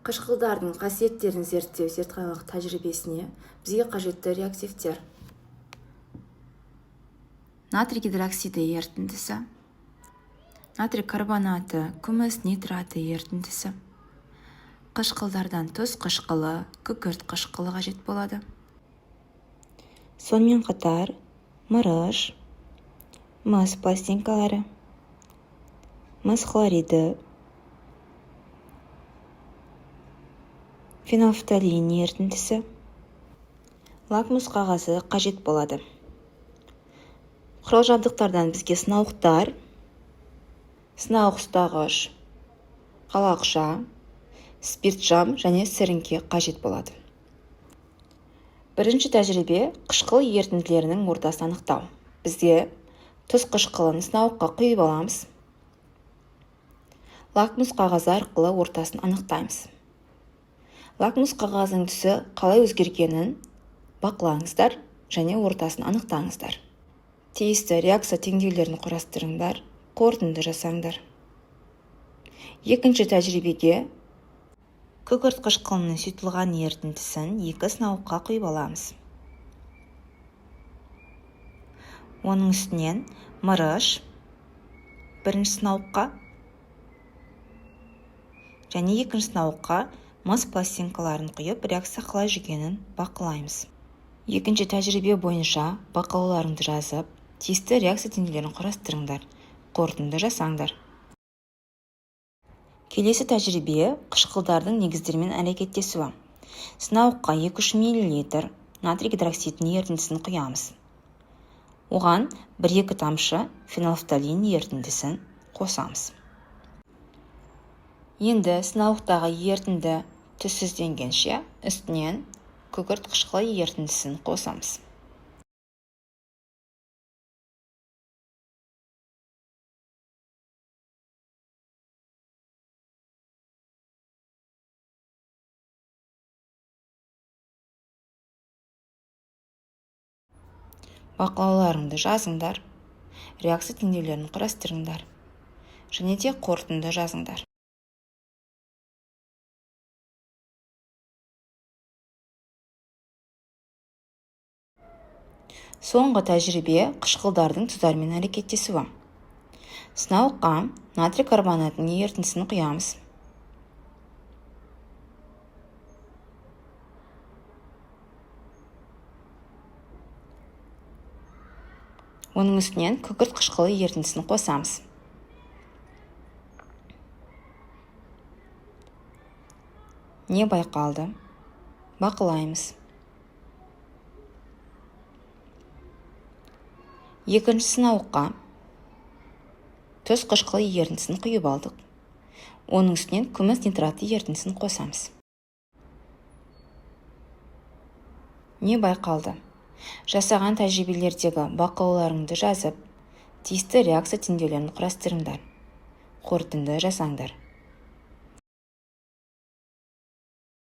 Қышқылдардың қасиеттерін зерттеу зертханалық тәжірибесіне бізге қажетті реактивтер. Натрий гидроксиді ерітіндісі, натрий карбонаты, күміс нитраты ерітіндісі. Қышқылдардан тұз қышқылы, күкірт қышқылы қажет болады. Сонымен қатар мырыш, мыс пластинкалары, мыс хлориді, фенолфталин ерітіндісі, лакмус қағазы қажет болады. Құрал-жабдықтардан бізге сынауықтар, сынауық ұстағыш, қалақша, спирт-жам және сіріңке қажет болады. Бірінші тәжірибе қышқыл ерітінділерінің ортасын анықтау. Бізге тұз қышқылын сынауыққа құйып аламыз. Лакмус қағазы арқылы ортасын анықтаймыз. Лакмус қағазының түсі қалай өзгергенін бақылаңыздар және ортасын анықтаңыздар. Тиісті реакция теңдеулерін құрастырыңдар, қорытынды жасаңдар. Екінші тәжірибеге күкірт қышқылының сұйытылған ерітіндісін 2 сынауыққа құйып аламыз. Оның үстінен мырыш бірінші сынауыққа және екінші сынауыққа мыс пластинкаларын құйып, реакция қалай жүргенін бақылаймыз. Екінші тәжірибе бойынша бақылауларыңды жазып, тиісті реакция теңдеулерін құрастырыңдар, қорытынды жасаңдар. Келесі тәжірибе қышқылдардың негіздермен әрекеттесуі. Сынауыққа 2-3 мл натрий гидроксидінің ерітіндісін құямыз. Оған 1-2 тамшы фенолфталин ерітіндісін қосамыз. Енді сынауықтағы ерітінді түссізденгенше үстінен күкірт қышқылы ерітіндісін қосамыз. Бақылауларыңды жазыңдар, реакция теңдеулерін құрастырыңдар және де қорытынды жазыңдар. Соңғы тәжірибе қышқылдардың тұздармен әрекеттесуі. Сынауыққа натрий карбонатының ерітіндісін құямыз. Оның үстінен күкірт қышқылы ерітіндісін қосамыз. Не байқалды? Бақылаймыз. Екінші сынауыққа тұз қышқылы ерітіндісін құйып алдық. Оның үстінен күміс нитраты ерітіндісін қосамыз. Не байқалды? Жасаған тәжірибелердегі бақылауларыңды жазып, тиісті реакция теңдеулерін құрастырыңдар, қорытынды жасаңдар.